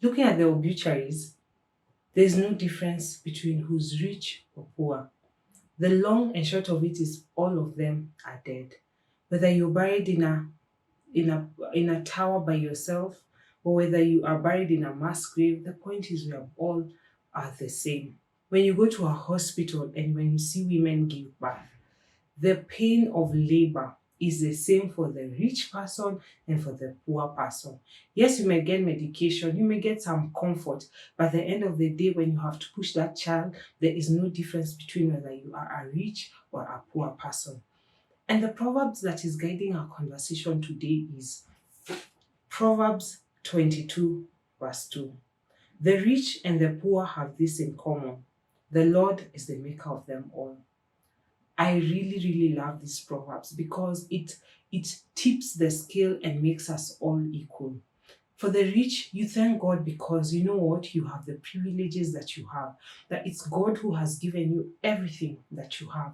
Looking at the obituaries, there's no difference between who's rich or poor. The long and short of it is all of them are dead. Whether you're buried in a tower by yourself, or whether you are buried in a mass grave, the point is we are all are the same. When you go to a hospital and when you see women give birth, the pain of labor is the same for the rich person and for the poor person. Yes, you may get medication, you may get some comfort, but at the end of the day, when you have to push that child, there is no difference between whether you are a rich or a poor person. And the Proverbs that is guiding our conversation today is Proverbs 22, verse 2. The rich and the poor have this in common: the Lord is the maker of them all. I really, really love these proverbs because it tips the scale and makes us all equal. For the rich, you thank God because you know what? You have the privileges that you have. That it's God who has given you everything that you have.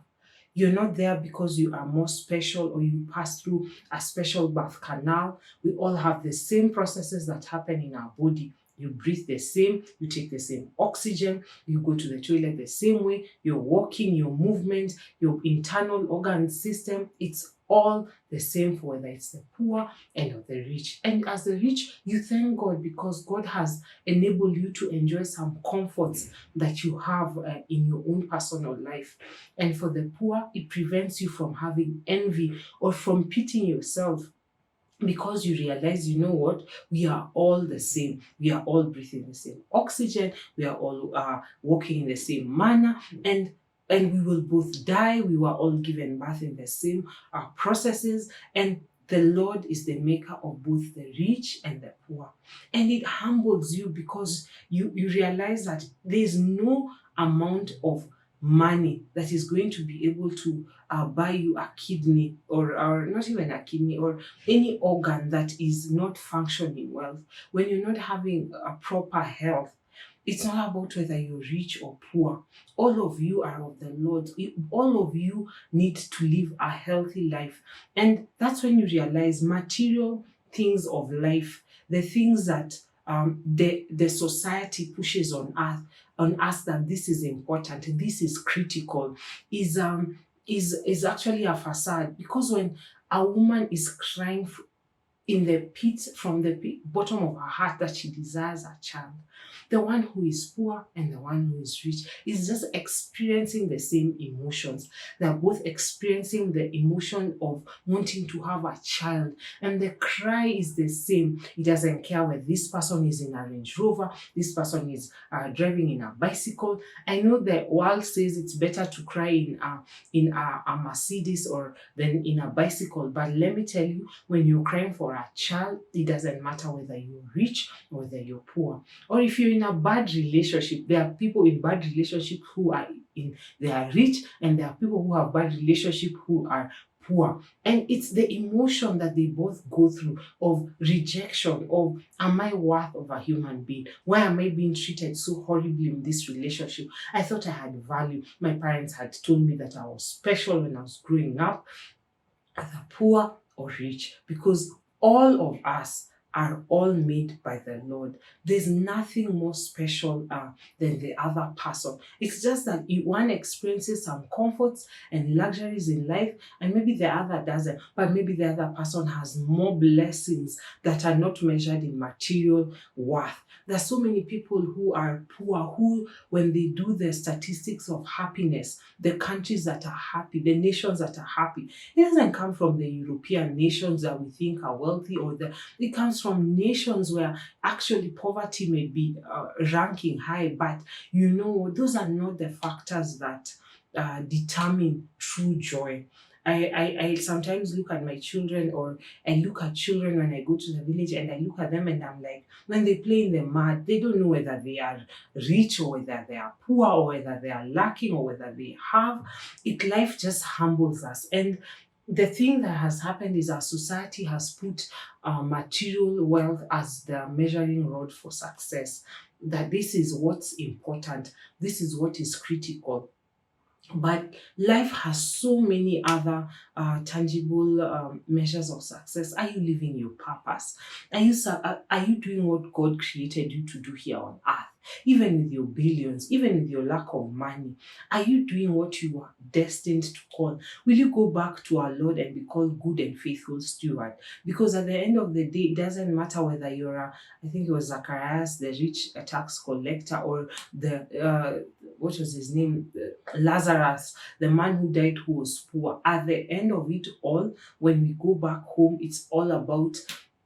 You're not there because you are more special or you pass through a special birth canal. We all have the same processes that happen in our body. You breathe the same, you take the same oxygen, you go to the toilet the same way, you're walking, your movement, your internal organ system, it's all the same for whether it's the poor and of the rich. And as the rich, you thank God because God has enabled you to enjoy some comforts that you have in your own personal life. And for the poor, it prevents you from having envy or from pitying yourself because you realize, you know what, we are all the same. We are all breathing the same oxygen. We are all walking in the same manner. And we will both die. We were all given birth in the same processes. And the Lord is the maker of both the rich and the poor. And it humbles you because you realize that there's no amount of money that is going to be able to buy you a kidney or not even a kidney or any organ that is not functioning well. When you're not having a proper health, it's not about whether you're rich or poor. All of you are of the Lord. All of you need to live a healthy life. And that's when you realize material things of life, the things that the society pushes on us that this is important, this is critical, is actually a facade. Because when a woman is crying in the pit from the bottom of her heart that she desires a child, the one who is poor and the one who is rich is just experiencing the same emotions. They're both experiencing the emotion of wanting to have a child, and the cry is the same. It doesn't care whether this person is in a Range Rover, this person is driving in a bicycle. I know the world says it's better to cry in a Mercedes or than in a bicycle, but let me tell you, when you're crying for a child, it doesn't matter whether you're rich or whether you're poor. Or if you're in a bad relationship, there are people in bad relationship who are they are rich, and there are people who have bad relationship who are poor. And it's the emotion that they both go through of rejection, of am I worth of a human being? Why am I being treated so horribly in this relationship? I thought I had value. My parents had told me that I was special when I was growing up, either poor or rich, because all of us are all made by the Lord. There's nothing more special than the other person. It's just that one experiences some comforts and luxuries in life, and maybe the other doesn't. But maybe the other person has more blessings that are not measured in material worth. There's so many people who are poor who, when they do the statistics of happiness, the countries that are happy, the nations that are happy, it doesn't come from the European nations that we think are wealthy, it comes from nations where actually poverty may be ranking high, but those are not the factors that determine true joy. I sometimes look at my children, or I look at children when I go to the village, and I look at them and I'm like, when they play in the mud, they don't know whether they are rich or whether they are poor or whether they are lacking or whether they have. Life just humbles us. And the thing that has happened is our society has put material wealth as the measuring rod for success. That this is what's important, this is what is critical. But life has so many other tangible measures of success. Are you living your purpose? Are you doing what God created you to do here on earth? Even with your billions, even with your lack of money, are you doing what you are destined to call? Will you go back to our Lord and be called good and faithful steward? Because at the end of the day, it doesn't matter whether you're I think it was Zacharias, the rich tax collector, or the what was his name? Lazarus, the man who died who was poor. At the end of it all, when we go back home, it's all about,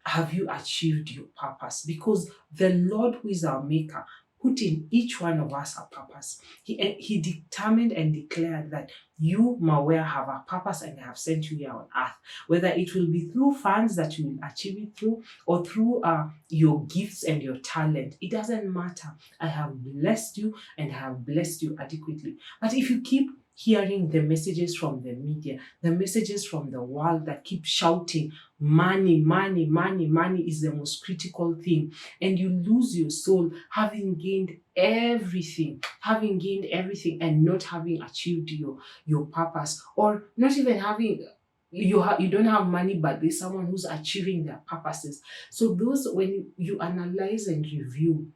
have you achieved your purpose? Because the Lord, who is our maker, put in each one of us a purpose. He determined and declared that you, Mawia, have a purpose and I have sent you here on earth. Whether it will be through funds that you will achieve it through, or through your gifts and your talent, it doesn't matter. I have blessed you and I have blessed you adequately. But if you keep hearing the messages from the media, the messages from the world that keep shouting, money, money, money, money is the most critical thing, and you lose your soul having gained everything and not having achieved your purpose, or not even having you don't have money, but there's someone who's achieving their purposes. So those, when you analyze and review,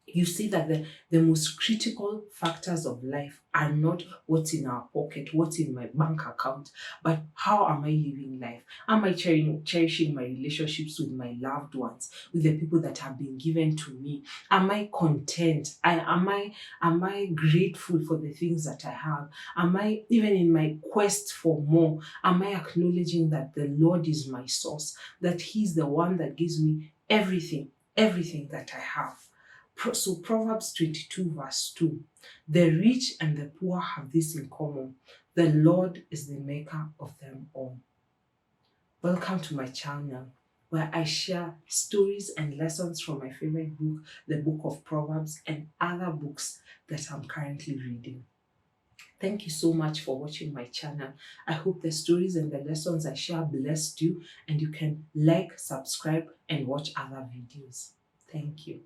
you see that the most critical factors of life are not what's in our pocket, what's in my bank account, but how am I living life? Am I cherishing my relationships with my loved ones, with the people that have been given to me? Am I content? Am I grateful for the things that I have? Am I, even in my quest for more, am I acknowledging that the Lord is my source, that He's the one that gives me everything that I have? So Proverbs 22 verse 2, the rich and the poor have this in common: the Lord is the maker of them all. Welcome to my channel, where I share stories and lessons from my favorite book, the book of Proverbs, and other books that I'm currently reading. Thank you so much for watching my channel. I hope the stories and the lessons I share blessed you, and you can like, subscribe, and watch other videos. Thank you.